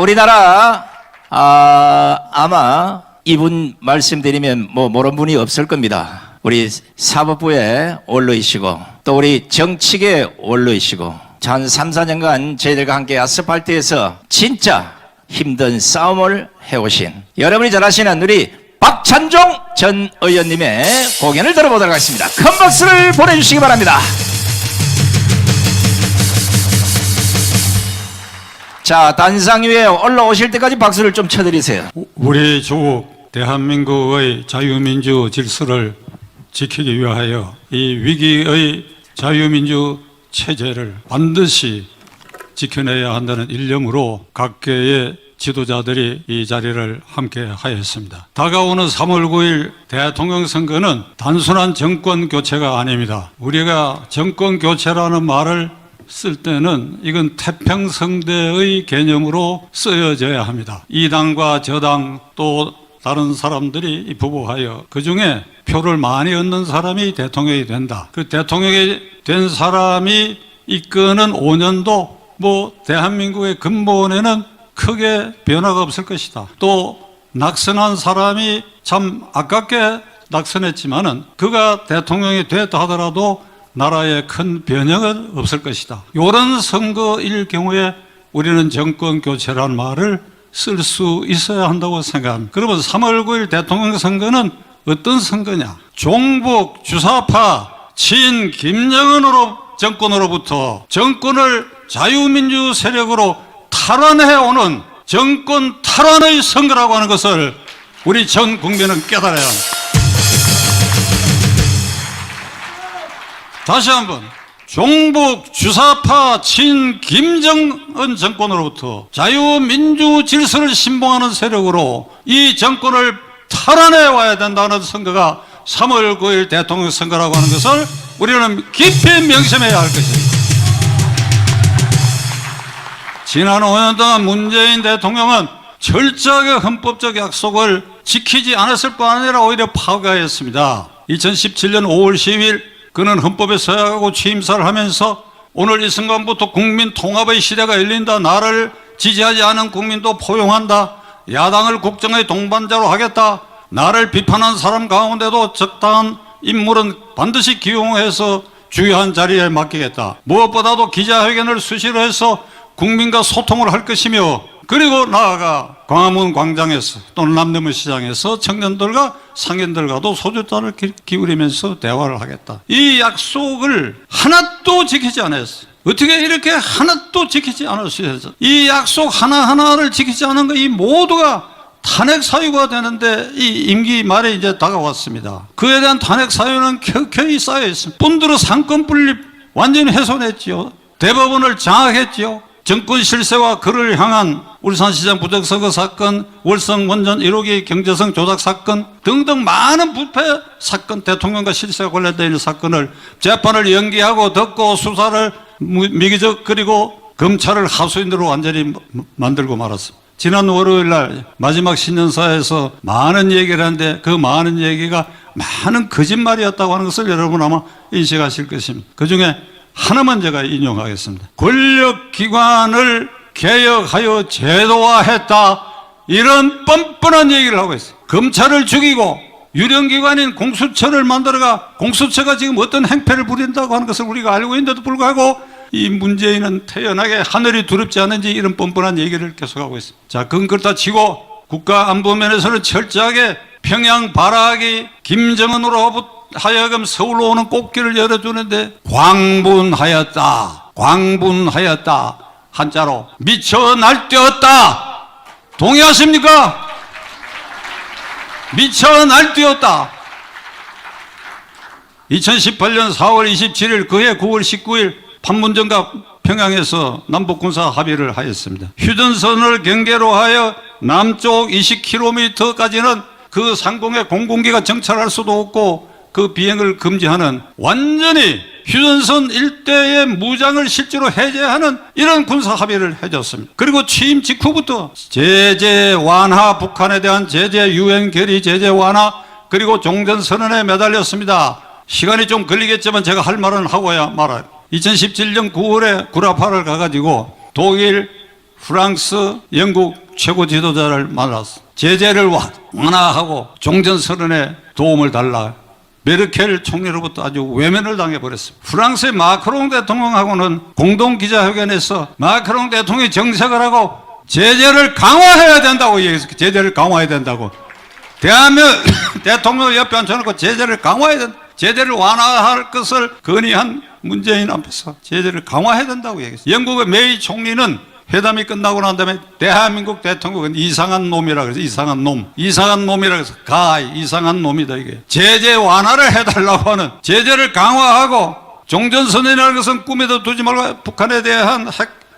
우리나라 아마 이분 말씀드리면 모르는 분이 없을 겁니다. 우리 사법부의 원로이시고 또 우리 정치계 원로이시고 한 3, 4년간 저희들과 함께 아스팔트에서 진짜 힘든 싸움을 해오신 여러분이 잘 아시는 우리 박찬종 전 의원님의 공연을 들어보도록 하겠습니다. 큰 박수를 보내주시기 바랍니다. 자, 단상 위에 올라오실 때까지 박수를 좀 쳐드리세요. 우리 조국 대한민국의 자유민주 질서를 지키기 위하여 이 위기의 자유민주 체제를 반드시 지켜내야 한다는 일념으로 각계의 지도자들이 이 자리를 함께 하였습니다. 다가오는 3월 9일 대통령 선거는 단순한 정권 교체가 아닙니다. 우리가 정권 교체라는 말을 쓸 때는 이건 태평성대의 개념으로 쓰여져야 합니다. 이 당과 저 당 또 다른 사람들이 부부하여 그중에 표를 많이 얻는 사람이 대통령이 된다. 그 대통령이 된 사람이 이끄는 5년도 대한민국의 근본에는 크게 변화가 없을 것이다. 또 낙선한 사람이 참 아깝게 낙선했지만은 그가 대통령이 됐다 하더라도 나라에 큰 변형은 없을 것이다. 이런 선거일 경우에 우리는 정권 교체라는 말을 쓸 수 있어야 한다고 생각합니다. 그러면 3월 9일 대통령 선거는 어떤 선거냐? 종북 주사파 친 김정은으로 정권으로부터 정권을 자유민주 세력으로 탈환해오는 정권 탈환의 선거라고 하는 것을 우리 전 국민은 깨달아야 합니다. 다시 한번 종북 주사파 친 김정은 정권으로부터 자유민주 질서를 신봉하는 세력으로 이 정권을 탈환해 와야 된다는 선거가 3월 9일 대통령 선거라고 하는 것을 우리는 깊이 명심해야 할 것입니다. 지난 5년 동안 문재인 대통령은 철저하게 헌법적 약속을 지키지 않았을 뿐 아니라 오히려 파괴했습니다. 2017년 5월 10일 그는 헌법에 서약하고 취임사를 하면서 오늘 이 순간부터 국민 통합의 시대가 열린다. 나를 지지하지 않은 국민도 포용한다. 야당을 국정의 동반자로 하겠다. 나를 비판한 사람 가운데도 적당한 인물은 반드시 기용해서 주요한 자리에 맡기겠다. 무엇보다도 기자회견을 수시로 해서 국민과 소통을 할 것이며 그리고 나아가 광화문 광장에서 또는 남대문 시장에서 청년들과 상인들과도 소주잔을 기울이면서 대화를 하겠다. 이 약속을 하나도 지키지 않았어요. 어떻게 이렇게 하나도 지키지 않았어요? 이 약속 하나하나를 지키지 않은 거 이 모두가 탄핵 사유가 되는데 이 임기 말에 이제 다가왔습니다. 그에 대한 탄핵 사유는 켜켜이 쌓여 있습니다. 본드로 상권 분립 완전히 훼손했지요. 대법원을 장악했지요. 정권 실세와 그를 향한 울산시장 부정선거 사건, 월성 원전 1호기 경제성 조작 사건 등등 많은 부패 사건, 대통령과 실세와 관련되어 있는 사건을 재판을 연기하고 덮고 수사를 미기적 그리고 검찰을 하수인으로 완전히 만들고 말았습니다. 지난 월요일 날 마지막 신년사에서 많은 얘기를 하는데 그 많은 얘기가 많은 거짓말이었다고 하는 것을 여러분 아마 인식하실 것입니다. 그중에 하나만 제가 인용하겠습니다. 권력기관을 개혁하여 제도화했다. 이런 뻔뻔한 얘기를 하고 있어요. 검찰을 죽이고 유령기관인 공수처를 만들어가 공수처가 지금 어떤 행패를 부린다고 하는 것을 우리가 알고 있는데도 불구하고 이 문재인은 태연하게 하늘이 두렵지 않은지 이런 뻔뻔한 얘기를 계속하고 있습니다. 자, 그건 그렇다 치고 국가안보면에서는 철저하게 평양 발악이 김정은으로부터 하여금 서울로 오는 꽃길을 열어주는데 광분하였다. 광분하였다. 한자로 미쳐 날뛰었다. 동의하십니까? 미쳐 날뛰었다. 2018년 4월 27일 그해 9월 19일 판문점과 평양에서 남북군사 합의를 하였습니다. 휴전선을 경계로 하여 남쪽 20km까지는 그 상공에 공군기가 정찰할 수도 없고 그 비행을 금지하는 완전히 휴전선 일대의 무장을 실제로 해제하는 이런 군사 합의를 해줬습니다. 그리고 취임 직후부터 제재 완화, 북한에 대한 제재 유엔 결의 제재 완화 그리고 종전선언에 매달렸습니다. 시간이 좀 걸리겠지만 제가 할 말은 하고야 말아요. 2017년 9월에 구라파를 가가지고 독일, 프랑스, 영국 최고 지도자를 만났어. 제재를 완화하고 종전선언에 도움을 달라. 메르켈 총리로부터 아주 외면을 당해버렸습니다. 프랑스의 마크롱 대통령하고는 공동기자회견에서 마크롱 대통령이 정색을 하고 제재를 강화해야 된다고 얘기했어요. 제재를 강화해야 된다고. 대한민국 대통령을 옆에 앉혀놓고 제재를 강화해야 된다. 제재를 완화할 것을 건의한 문재인 앞에서 제재를 강화해야 된다고 얘기했어요. 영국의 메이 총리는 회담이 끝나고 난 다음에 대한민국 대통령은 이상한 놈이라 그래서 이상한 놈. 이상한 놈이라 그래서 이상한 놈이다 이게. 제재 완화를 해달라고 하는 제재를 강화하고 종전선언이라는 것은 꿈에도 두지 말고 북한에 대한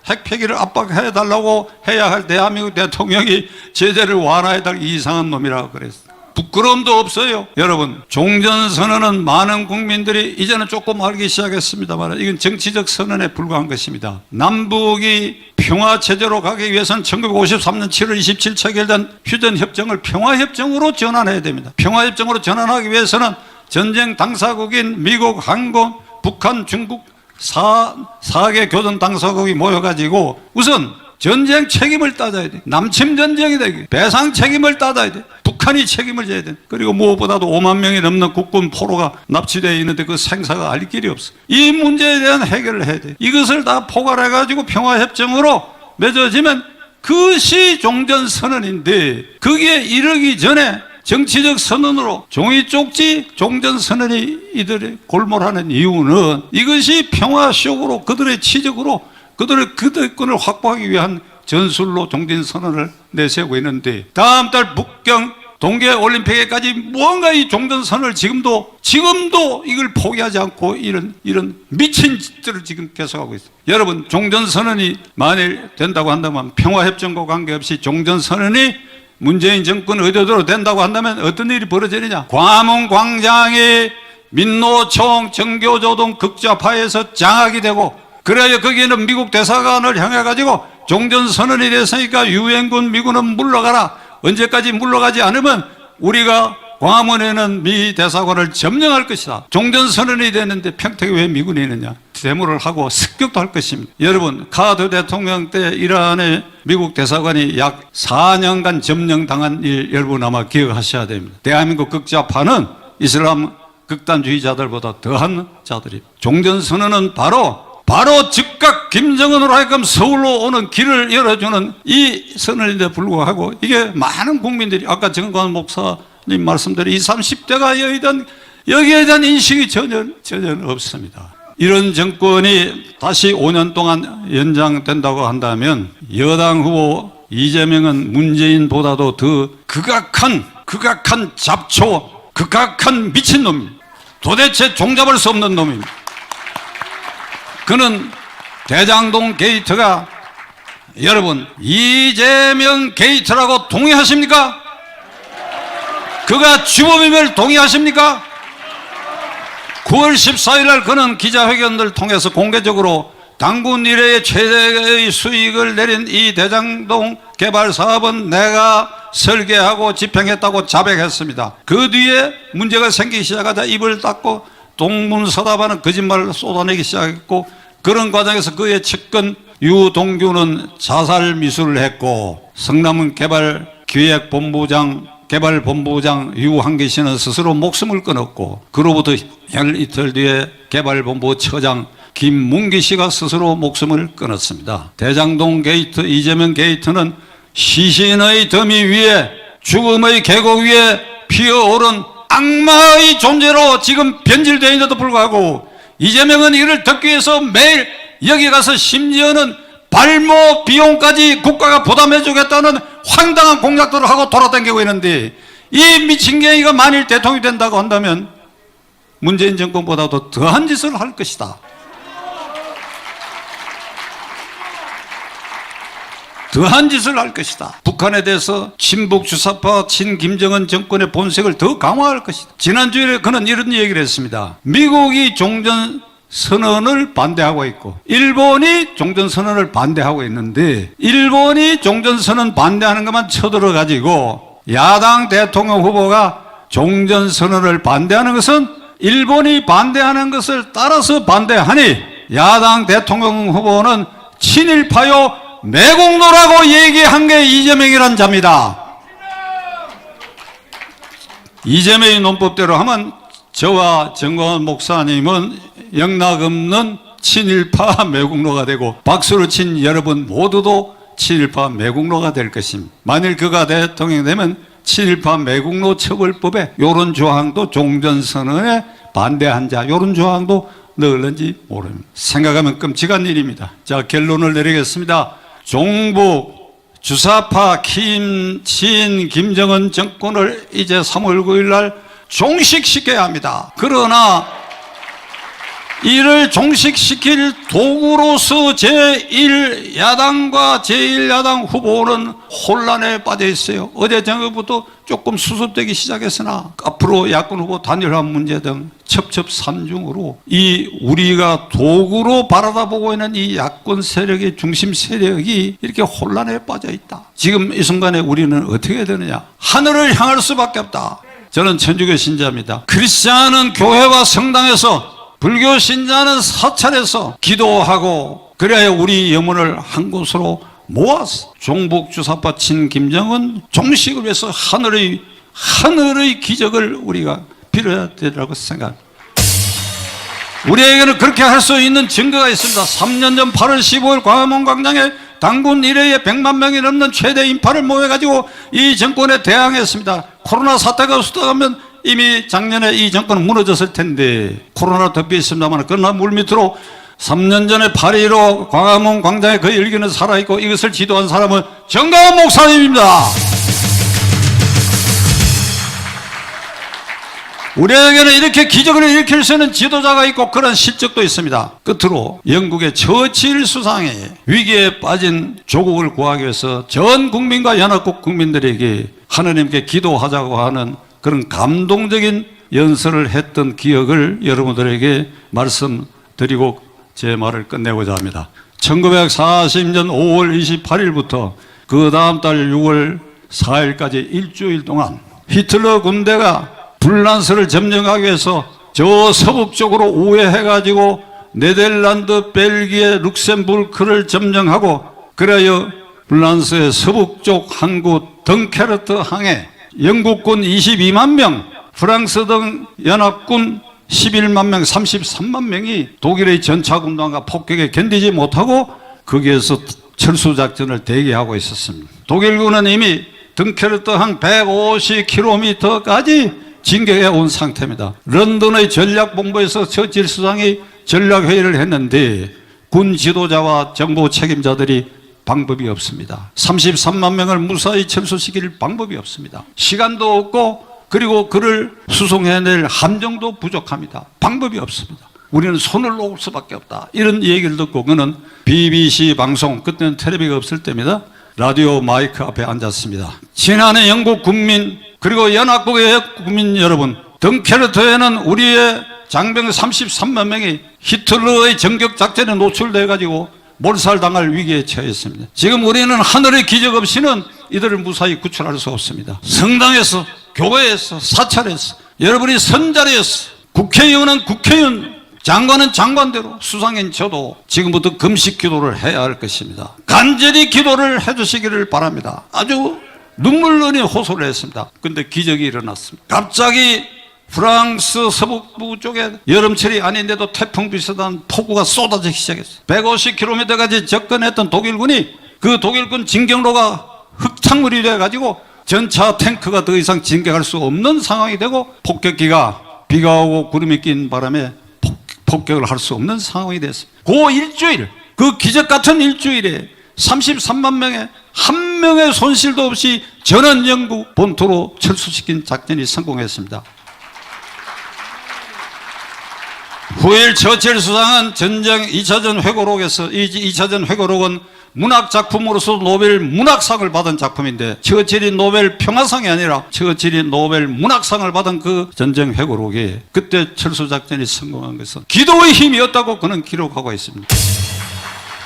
핵 폐기를 압박해달라고 해야 할 대한민국 대통령이 제재를 완화해달 이상한 놈이라고 그랬어요. 부끄러움도 없어요. 여러분, 종전선언은 많은 국민들이 이제는 조금 알기 시작했습니다만 이건 정치적 선언에 불과한 것입니다. 남북이 평화체제로 가기 위해서는 1953년 7월 27일 체결된 휴전협정을 평화협정으로 전환해야 됩니다. 평화협정으로 전환하기 위해서는 전쟁 당사국인 미국, 한국, 북한, 중국 4개 교전 당사국이 모여가지고 우선 전쟁 책임을 따져야 돼. 남침 전쟁이 되기. 배상 책임을 따져야 돼. 북한이 책임을 져야 돼. 그리고 무엇보다도 5만 명이 넘는 국군 포로가 납치되어 있는데 그 생사가 알 길이 없어. 이 문제에 대한 해결을 해야 돼. 이것을 다 포괄해가지고 평화협정으로 맺어지면 그것이 종전선언인데 거기에 이르기 전에 정치적 선언으로 종이 쪽지 종전선언이 이들이 골몰하는 이유는 이것이 평화쇼으로 그들의 치적으로 그들의 그대권을 확보하기 위한 전술로 종전선언을 내세우고 있는데 다음 달 북경 동계올림픽에까지 무언가 이 종전선언을 지금도 이걸 포기하지 않고 이런 미친 짓들을 지금 계속하고 있어요. 여러분, 종전선언이 만일 된다고 한다면 평화협정과 관계없이 종전선언이 문재인 정권 의도대로 된다고 한다면 어떤 일이 벌어지느냐. 광화문 광장이 민노총 정교조동 극좌파에서 장악이 되고 그래야 거기에는 미국 대사관을 향해 가지고 종전선언이 됐으니까 유엔군 미군은 물러가라. 언제까지 물러가지 않으면 우리가 광화문에는 미 대사관을 점령할 것이다. 종전선언이 됐는데 평택에 왜 미군이 있느냐. 데모를 하고 습격도 할 것입니다. 여러분, 카드 대통령 때 이란의 미국 대사관이 약 4년간 점령당한 일 여러분 아마 기억하셔야 됩니다. 대한민국 극좌파는 이슬람 극단주의자들보다 더한 자들입니다. 종전선언은 바로 즉각 김정은으로 하여금 서울로 오는 길을 열어주는 이 선언인데 불구하고 이게 많은 국민들이 아까 정관 목사님 말씀대로 20, 30대가 여기에 대한 인식이 전혀 없습니다. 이런 정권이 다시 5년 동안 연장된다고 한다면 여당 후보 이재명은 문재인보다도 더 극악한 잡초, 극악한 미친놈입니다. 도대체 종잡을 수 없는 놈입니다. 그는 대장동 게이트가 여러분 이재명 게이트라고 동의하십니까? 그가 주범임을 동의하십니까? 9월 14일 날 그는 기자회견을 통해서 공개적으로 당군 이래의 최대의 수익을 내린 이 대장동 개발 사업은 내가 설계하고 집행했다고 자백했습니다. 그 뒤에 문제가 생기기 시작하자 입을 닫고 동문서답하는 거짓말을 쏟아내기 시작했고 그런 과정에서 그의 측근 유동규는 자살 미수를 했고 성남은 개발본부장 유한기 씨는 스스로 목숨을 끊었고 그로부터 이틀 뒤에 개발본부 처장 김문기 씨가 스스로 목숨을 끊었습니다. 대장동 게이트, 이재명 게이트는 시신의 더미 위에 죽음의 계곡 위에 피어오른 악마의 존재로 지금 변질되어 있는데도 불구하고 이재명은 이를 덮기 위해서 매일 여기 가서 심지어는 발모 비용까지 국가가 부담해 주겠다는 황당한 공약들을 하고 돌아다니고 있는데 이 미친개이가 만일 대통령이 된다고 한다면 문재인 정권보다도 더한 짓을 할 것이다. 더한 짓을 할 것이다. 북한에 대해서 친북 주사파 친김정은 정권의 본색을 더 강화할 것이다. 지난주에 그는 이런 얘기를 했습니다. 미국이 종전선언을 반대하고 있고 일본이 종전선언을 반대하고 있는데 일본이 종전선언 반대하는 것만 쳐들어가지고 야당 대통령 후보가 종전선언을 반대하는 것은 일본이 반대하는 것을 따라서 반대하니 야당 대통령 후보는 친일파요 매국노라고 얘기한 게 이재명이란 자입니다. 이재명의 논법대로 하면 저와 정광훈 목사님은 영락없는 친일파 매국노가 되고 박수를 친 여러분 모두도 친일파 매국노가 될 것입니다. 만일 그가 대통령이 되면 친일파 매국노 처벌법에 이런 조항도 종전선언에 반대한 자 이런 조항도 넣을는지 모릅니다. 생각하면 끔찍한 일입니다. 자, 결론을 내리겠습니다. 종북 주사파 김정은 정권을 이제 3월 9일 날 종식시켜야 합니다. 그러나 이를 종식시킬 도구로서 제1야당과 제1야당 후보는 혼란에 빠져 있어요. 어제 저녁부터 조금 수습되기 시작했으나 앞으로 야권 후보 단일화 문제 등 첩첩산중으로 이 우리가 도구로 바라다보고 있는 이 야권 세력의 중심 세력이 이렇게 혼란에 빠져 있다. 지금 이 순간에 우리는 어떻게 해야 되느냐? 하늘을 향할 수밖에 없다. 저는 천주교 신자입니다. 크리스찬은 교회와 성당에서, 불교 신자는 사찰에서 기도하고 그래야 우리 영혼을 한 곳으로 모아서 종북 주사파 친 김정은 종식을 위해서 하늘의 기적을 우리가 빌어야 되라고 생각합니다. 우리에게는 그렇게 할 수 있는 증거가 있습니다. 3년 전 8월 15일 광화문 광장에 당군 이래에 100만 명이 넘는 최대 인파를 모여가지고 이 정권에 대항했습니다. 코로나 사태가 없었다면 이미 작년에 이 정권은 무너졌을 텐데 코로나 덮여 있습니다만, 그러나 물밑으로 3년 전에 8.15 광화문 광장에 그 열기는 살아있고 이것을 지도한 사람은 정광훈 목사님입니다. 우리에게는 이렇게 기적을 일으킬 수 있는 지도자가 있고 그런 실적도 있습니다. 끝으로 영국의 처칠 수상이 위기에 빠진 조국을 구하기 위해서 전 국민과 연합국 국민들에게 하느님께 기도하자고 하는 그런 감동적인 연설을 했던 기억을 여러분들에게 말씀드리고 제 말을 끝내고자 합니다. 1940년 5월 28일부터 그 다음 달 6월 4일까지 일주일 동안 히틀러 군대가 불란스를 점령하기 위해서 저 서북 쪽으로 우회해가지고 네덜란드, 벨기에, 룩셈부르크를 점령하고, 그래야 불란스의 서북 쪽 항구 덩케르트 항에 영국군 22만 명, 프랑스 등 연합군 11만 명, 33만 명이 독일의 전차군단과 폭격에 견디지 못하고 거기에서 철수작전을 대기하고 있었습니다. 독일군은 이미 덩케르트 항 150km까지 진격해 온 상태입니다. 런던의 전략본부에서 처칠 수상이 전략회의를 했는데 군 지도자와 정보 책임자들이 방법이 없습니다. 33만 명을 무사히 철수시킬 방법이 없습니다. 시간도 없고 그리고 그를 수송해낼 함정도 부족합니다. 방법이 없습니다. 우리는 손을 놓을 수밖에 없다. 이런 얘기를 듣고 그는 BBC 방송, 그때는 텔레비가 없을 때입니다. 라디오 마이크 앞에 앉았습니다. 지난해 영국 국민 그리고 연합국의 국민 여러분, 덩케르트에는 우리의 장병 33만 명이 히틀러의 전격 작전에 노출돼가지고 몰살당할 위기에 처했습니다. 지금 우리는 하늘의 기적 없이는 이들을 무사히 구출할 수 없습니다. 성당에서, 교회에서, 사찰에서, 여러분이 선자리에서, 국회의원은 국회의원, 장관은 장관대로, 수상인 저도 지금부터 금식 기도를 해야 할 것입니다. 간절히 기도를 해주시기를 바랍니다. 아주 눈물 흘린 호소를 했습니다. 근데 기적이 일어났습니다. 갑자기 프랑스 서북부 쪽에 여름철이 아닌데도 태풍 비슷한 폭우가 쏟아지기 시작했어요. 150km까지 접근했던 독일군이 그 독일군 진격로가 흙탕물이 돼가지고 전차 탱크가 더 이상 진격할 수 없는 상황이 되고 폭격기가 비가 오고 구름이 낀 바람에 폭격을 할 수 없는 상황이 됐습니다. 그 일주일, 그 기적 같은 일주일에 33만 명의 한 명의 손실도 없이 전원 영국 본토로 철수시킨 작전이 성공했습니다. 후일 처칠 수상은 전쟁 2차전 회고록에서, 이 2차전 회고록은 문학작품으로서 노벨 문학상을 받은 작품인데, 처칠이 노벨 평화상이 아니라 처칠이 노벨 문학상을 받은 그 전쟁 회고록에 그때 철수작전이 성공한 것은 기도의 힘이었다고 그는 기록하고 있습니다.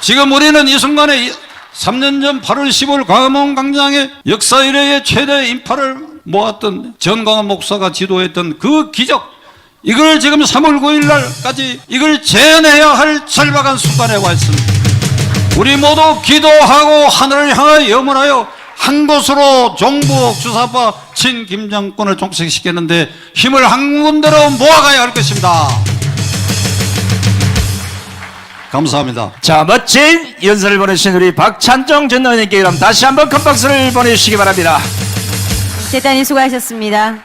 지금 우리는 이 순간에 3년 전 8월 15일 광화문 광장에 역사 이래의 최대 인파를 모았던 정광훈 목사가 지도했던 그 기적, 이걸 지금 3월 9일 날까지 이걸 재현해야 할 절박한 순간에 와 있습니다. 우리 모두 기도하고 하늘을 향하여 염원하여 한 곳으로 종북 주사파 친김정권을 종식시키는데 힘을 한 군데로 모아가야 할 것입니다. 감사합니다. 자, 멋진 연설을 보내신 우리 박찬종 전 의원님께 그럼 다시 한번 큰 박수를 보내주시기 바랍니다. 대단히 수고하셨습니다.